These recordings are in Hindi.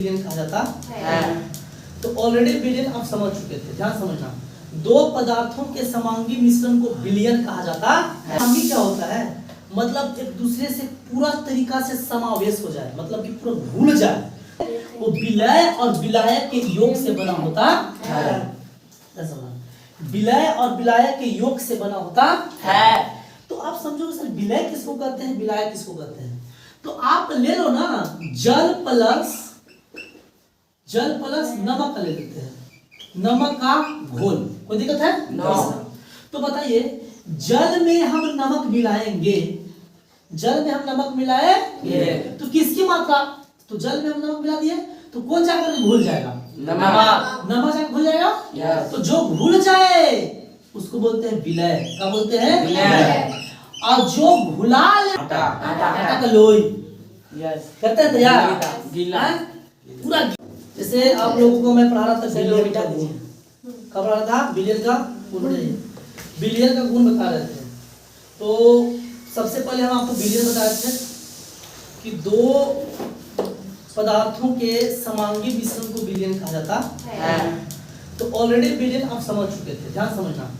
बिलियन कहा जाता है। तो ऑलरेडी बिलियन आप समझ चुके थे, ध्यान समझना। दो पदार्थों के समांगी मिश्रण को बिलियन कहा जाता है। समांगी क्या होता है? मतलब एक दूसरे से पूरा तरीका से समावेश हो जाए, मतलब कि पूरा घुल जाए। वो विलय और विलायक के योग से बना होता है। विलय और विलायक के योग से बना होता है। तो आप समझो सर, विलय किसको कहते हैं, विलायक किसको कहते हैं? तो आप ले लो ना, जल प्लस नमक ले लेते हैं, नमक का घोल, कोई दिक्कत है? नो। तो बताइए, जल में हम नमक मिलाएंगे, जल में हम नमक मिलाएंगे तो किसकी मात्रा? तो जल में हम नमक मिला दिए तो कौन जाकर घुल जाएगा? नमक जाकर घुल जाएगा। तो जो घुल जाए उसको बोलते हैं विलय। क्या बोलते हैं? विलय। और जो घुला ले आटा का लोई करते हैं तैयार पूरा। जैसे आप लोगों को मैं पढ़ा रहा था बिलियन का गुण, कब पढ़ा था? बिलियन का गुण, बिलियन का गुण बता रहे थे। तो सबसे पहले हम आपको बिलियन बता रहे थे कि दो पदार्थों के समांगी मिश्रण को बिलियन कहा जाता है। तो ऑलरेडी बिलियन आप समझ चुके थे, ध्यान समझना।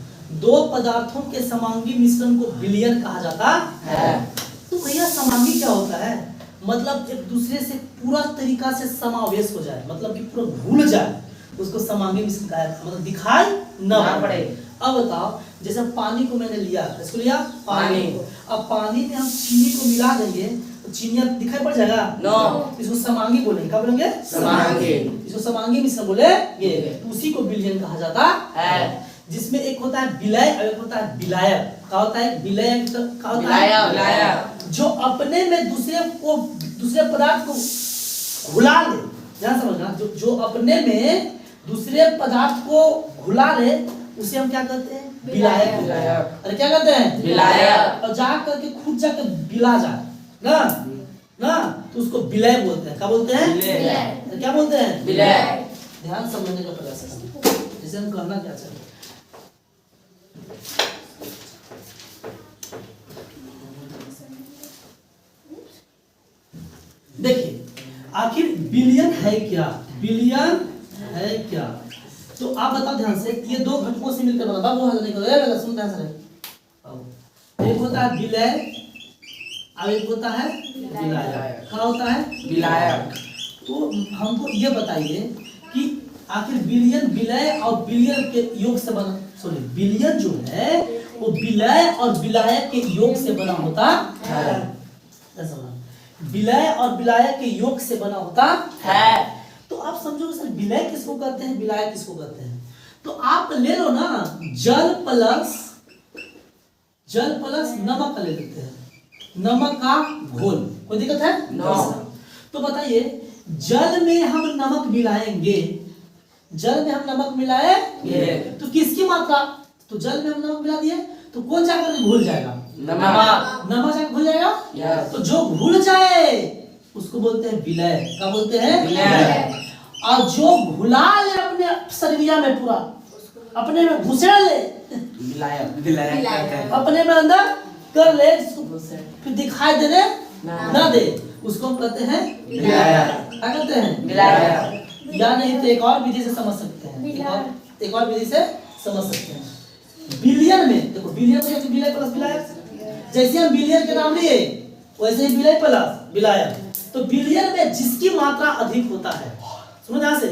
दो पदार्थों के समांगी मिश्रण को बिलियन कहा जाता है। तो भैया समांगी क्या होता है? मतलब एक दूसरे से पूरा तरीका से समावेश हो जाए, मतलब कि पूरा घुल जाए, उसको समांगी मिश्रण कहा जाता है। मतलब दिखाई न पड़े। अब बताओ, जैसे पानी को मैंने लिया, इसको लिया पानी, अब पानी में हम चीनी को मिला देंगे तो चीनी दिखाई पड़ जाएगा? नो। इसको समांगी बोलेंगे। क्या बोलेंगे? समांगी। इसको समांगी मिश्रण बोलेंगे। उसी को बिलियन कहा जाता है, जिसमें एक होता है विलय और एक होता है विलायक। क्या होता है? विलय क्या होता है? जो अपने में दूसरे पदार्थ को घुला ले। ध्यान समझना, जो अपने में दूसरे पदार्थ को घुला ले उसे हम क्या कहते हैं? विलायक। अरे क्या कहते हैं? विलायक। और जा करके खुद जाकर विला जाए ना तो उसको विलय बोलते हैं। क्या बोलते हैं? विलय। क्या बोलते हैं? विलय। ध्यान समझने का प्रयास करें, जैसे हम कहना क्या चाहते हैं। देखिए, आखिर बिलियन है क्या? बिलियन है क्या? तो आप बताओ ध्यान से, ये दो घटकों से मिलकर बना। बाबू हाथ नहीं करो, सुन ध्यान से। एक होता है विलय और एक होता है विलायक। क्या होता है? विलायक। तो हमको ये बताइए कि आखिर बिलियन विलय और बिलियन के योग से बना, सॉरी बिलियन जो है वो विलय और विलायक के योग से बना होता है। विलय और विलायक के योग से बना होता है। तो आप समझो सर, विलय किसको कहते हैं, विलायक किसको कहते हैं? तो आप ले लो ना, जल प्लस नमक ले लेते हैं, नमक का घोल, कोई दिक्कत है? नो। तो बताइए, जल में हम नमक मिलाएंगे, जल में हम नमक मिलाएंगे तो किसकी मात्रा? तो जल में हम नमक मिला दिए तो कौन जाकर घुल जाएगा? नमक जाकर घुल जाएगा। तो जो घुल जाए उसको बोलते हैं विलय। क्या बोलते हैं? विलय। और जो घुला ले अपने शरीर में, पूरा अपने में घुसेड़ ले, विलायक। अपने में अंदर कर ले, फिर दिखाई देने ना दे, उसको हम कहते हैं विलायक। क्या कहते हैं? विलायक। या नहीं तो एक और विधि से समझ सकते हैं, एक और विधि से समझ सकते हैं। बिलियन में देखो, बिलियन में विलय प्लस विलायक, जैसे हम बिलियन के नाम लिए वैसे ही विलय प्लस विलायक। तो बिलियन में जिसकी मात्रा अधिक होता है, सुनो ध्यान से,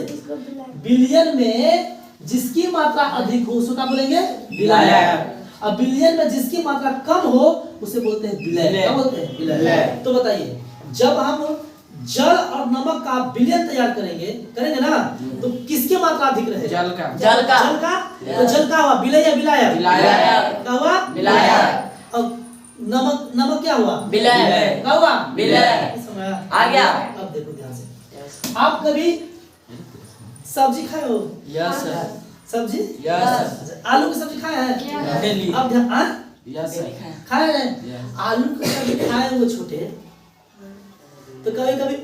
बिलियन में जिसकी मात्रा अधिक हो उसको क्या बोलेंगे? विलायक। अब बिलियन में जिसकी मात्रा कम हो उसे बोलते हैं विलय। क्या बोलते हैं? विलय। तो बताइए, जब हम जल और नमक का बिलियन तैयार करेंगे ना, तो किसकी मात्रा अधिक रहे? जल का। तो जल का हुआ विलय या विलायक? विलायक। क्या हुआ? विलायक। और नमक क्या हुआ? विलय। क्या हुआ? विलय। आ गया। अब देखो ध्यान से, आप कभी सब्जी खाए हो? Yes sir. सब्जी? यस। आलू की सब्जी खाए हैं? अब ध्यान, यस सर खाए हैं। आलू की सब्जी खाए वो छोटे, तो कभी कभी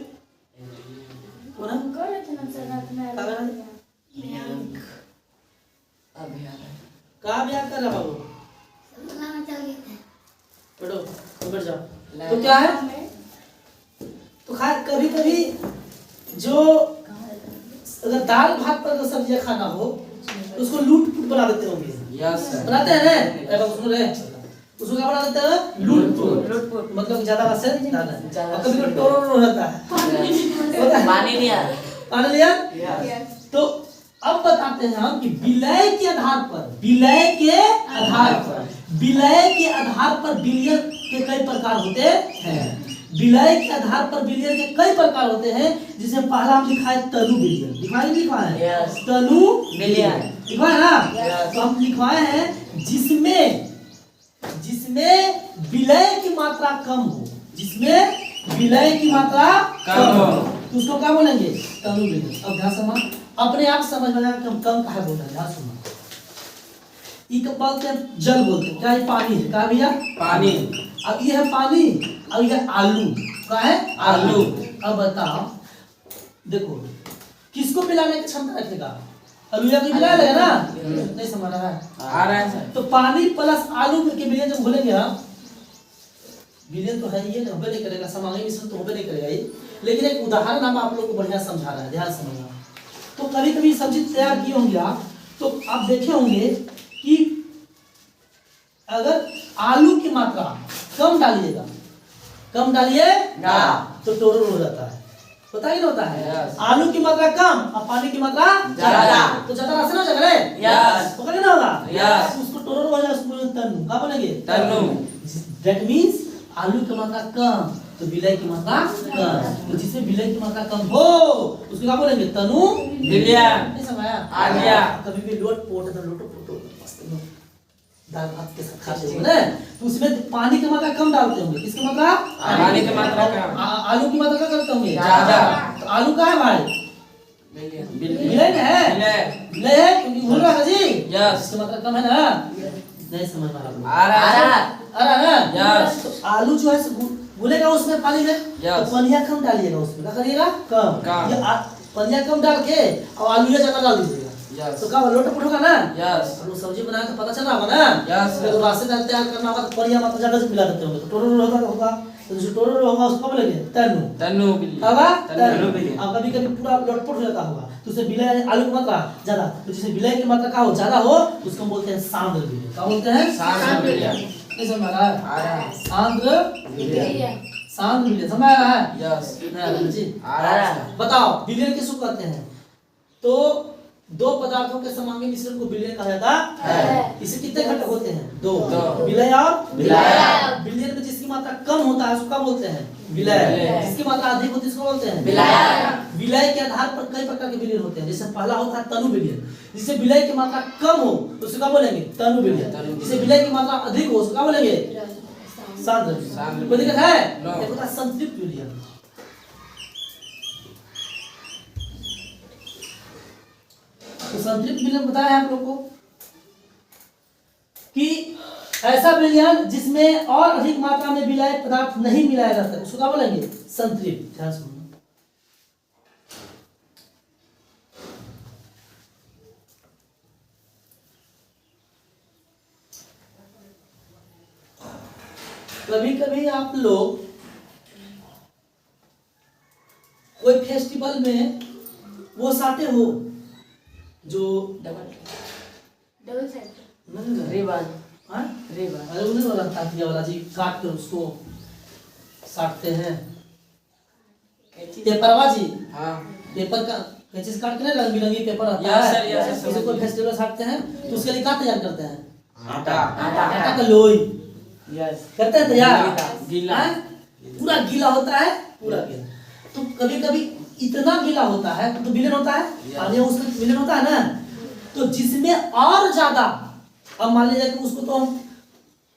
कर रहा बाबू, बैठ जाओ। तो क्या है, तो खा कभी कभी जो अगर दाल भात पर अगर सब्जियां खाना हो तो उसको लूट फूट बना देते होंगे। Yes sir. बनाते हैं ना, उसको उसको क्या बना देते हैं, लूट फूट, मतलब ज्यादा वैसे ज्यादा, कभी कभी टोरो रहता है, पानी लिया, पानी लिया। तो अब बताते हैं हम कि विलय के आधार पर, विलय के आधार पर, विलय के आधार पर विलय के कई प्रकार होते हैं। विलय के आधार पर विलय के कई प्रकार होते हैं, जिसमें पहला हम लिखा है तनु विलय, लिखा है तनु विलय, लिखा है ना। तो हम लिखवाए हैं जिसमें विलय की मात्रा कम हो, जिसमें विलय की मात्रा कम हो, तो उसको क्या बोलेंगे, तनु विलय। अब ध्यान से अपने आप समझ में आएगा कम कम कहा बोलता है। ध्यान सुनो, ये बोलते हैं जल, बोलते हैं क्या, ये पानी है, क्या भैया, पानी। अब ये है पानी, अब ये आलू, क्या है, आलू। अब बताओ, देखो किसको पिलाने की क्षमता रखेगा, आलूया को पिला लेगा ना, नहीं समझ रहा है, आ रहा है सर। तो पानी प्लस आलू के विलयन जब बोलेंगे हम, विलयन तो है ये होबे नहीं करेगा, समांगी मिश्रण तो होबे नहीं करेगा ये, लेकिन एक उदाहरण हम आप लोग को बढ़िया समझा रहा है, ध्यान समझना। तो कभी कभी सब्जी तैयार किए होंगे आप, तो आप देखे होंगे कि अगर आलू की मात्रा कम डालिएगा, कम डालिएगा तो टोरो हो जाता है, होता ही नहीं होता है। आलू की मात्रा कम और पानी की मात्रा ज्यादा, तो ज्यादा राशन हो जाएगा रे, पकड़ ना होगा, उसको टोरो हो जाएगा, उसको तनु क्या बोलेंगे, तनु। दैट मींस आलू की मात्रा कम तो विलय की मात्रा कम, तो जिसमें विलय की मात्रा कम हो उसको क्या बोलेंगे, तनु विलय। नहीं समझाया, आ गया। कभी भी लोट पोट दाल भात के साथ खाते हो ना, तो उसमें पानी की मात्रा कम डालते होंगे, किसकी मात्रा, पानी की मात्रा कम, आलू की मात्रा क्या करते होंगे, ज्यादा। तो आलू का है भाई, विलय में है, विलय है, क्योंकि बोल रहा है जी, इसकी मात्रा कम है ना, नहीं समझ में आ रहा है ना। तो आलू जो है बोलेगा उसमें पानी में, तो पनिया कम डालिएगा, उसमें क्या करिएगा, कम, ये पनिया कम डाल के और आलू ज्यादा डाल दीजिएगा, तो क्या लोटा पुट होगा ना, तो सब्जी बनाए तो पता चल रहा होगा ना, तो रास्ते दाल तैयार करना होगा तो पनिया मात्रा ज्यादा से मिला देते होंगे, तो टोरो होगा, तो जो टोरो होगा उसको बोलेंगे तनु, तनु होगा, तनु। अब कभी कभी पूरा लोटपोट हो जाता होगा, तो उसे विलय आलू की मात्रा ज्यादा, तो जिसे विलय की मात्रा का हो ज्यादा हो उसको बोलते हैं सांद्र विलय, क्या बोलते हैं, सांद्र विलय। नहीं समझ आ रहा है, सांद्र विलय, सांद्र विलय समझ आ रहा है, यस जी आ रहा है। बताओ विलय किसको कहते हैं, तो दो पदार्थों के समांगी मिश्रण को विलयन कहा जाता है। इसे कितने घटक होते हैं, दो, विलय और विलय। विलयन में जिसकी मात्रा कम होता है उसको क्या बोलते हैं, विलय, जिसकी मात्रा अधिक होती है उसको बोलते हैं विलय। विलय के आधार पर कई प्रकार के विलयन होते हैं, जैसे पहला होता है तनु विलयन, जिसे विलय की मात्रा कम हो तो उसको क्या बोलेंगे, तनु विलयन, जिसे विलय की मात्रा अधिक हो उसको क्या बोलेंगे, सांद्र विलयन। कोई दिक्कत है, एक होता है संतृप्त विलयन। तो संतृप्त विलयन बताया है आप लोग को कि ऐसा विलयन जिसमें और अधिक मात्रा में विलय पदार्थ नहीं मिलाया जाता, उसको क्या बोलेंगे, संतृप्त। ध्यान सुनो, कभी कभी आप लोग कोई फेस्टिवल में वो साटे हो जो डबल साइड रिबन, रिबन, अरे उन्हें वाला ताकिया वाला जी काट कर उसको साटते हैं, पेपरवा जी, हाँ पेपर का चीज काट के रंग बिरंगी पेपर आता है, उसे कोई फेस्टिवल साटते हैं तो उसके लिए क्या तैयार करते हैं, आटा, आटा का लोई, यस करते हैं तैयार, गीला पूरा गीला होता है, पूरा गीला। तो कभी कभी इतना गीला होता है तो विलयन होता है, पानी उसमें विलयन होता है ना, तो जिसमें और ज्यादा, अब मान लीजिए कि उसको तो हम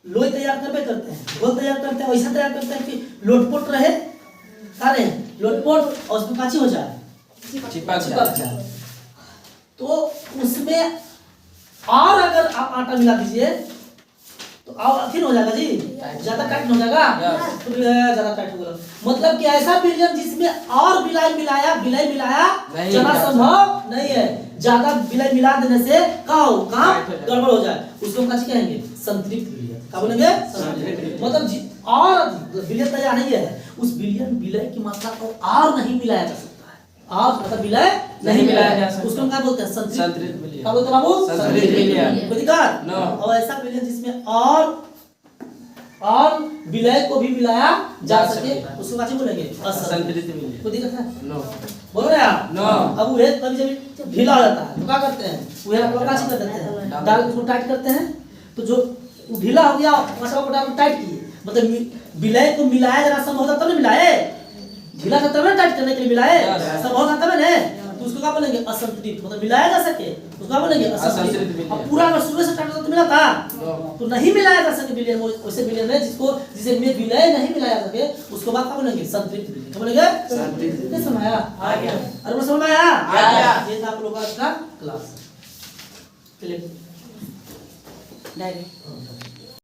लोई तैयार करते हैं, घोल तैयार करते हैं, वैसा तैयार करते हैं कि लोटपोट रहे, सारे लोटपोट और उसमें काची हो जाए, चिपक जाए, तो उसमें और अगर आप आटा मिला दीजिए तो फिर हो जाएगा जी, ज्यादा टाइट हो जाएगा, तो ज्यादा टाइट हो गया, मतलब कि ऐसा विलयन जिसमें और विलय मिलाया जाना संभव नहीं है, ज्यादा विलय मिला देने से काम गड़बड़ हो जाए, उसको हम क्या कहेंगे, संतृप्त विलयन, क्या बोलेंगे, मतलब और विलयन तैयार नहीं है, उस विलय की मात्रा को और नहीं मिलाया जा सकता है, आप मतलब विलय नहीं मिलाया जा सकता, उसको हम क्या बोलते हैं? संतृप्त विलयन। क्या बोलते हैं बाबू? संतृप्त विलयन। कोई दिक्कत? नो। और ऐसा विलयन जिसमें और विलय को भी मिलाया जा सके उसको क्या बोलेंगे? असंतृप्त विलयन। कोई दिक्कत है? नो। बोलो ना यार। नो। अब वो कभी जब ढीला हो जाता है तो क्या करते हैं? वो यहाँ पर क्या कर देते हैं? डाल के उसको टाइट करते हैं, तो जो ढीला हो गया वैसा को डाल टाइट किए, मतलब विलय को मिलाया जरा संभव तब ना मिलाए, ढीला था तब ना टाइट करने के लिए मिलाए, संभव था तब ना, तो उसको क्या बोलेंगे? असंतृप्त, मतलब मिलाया जा सके उसको क्या बोलेंगे? असंतृप्त। अब पूरा अगर शुरू से टाइट होता तो मिला था, तो नहीं मिलाया जा सके विलयन, वैसे विलयन है जिसे में विलय नहीं मिलाया जा सके उसको बात क्या बोलेंगे? संतृप्त विलयन। क्या बोलेंगे? संतृप्त। नहीं समझ आया? आ गया। अरे वो समझ आया? आ गया। ये था आप लोगों का क्लास। चलिए डायरेक्ट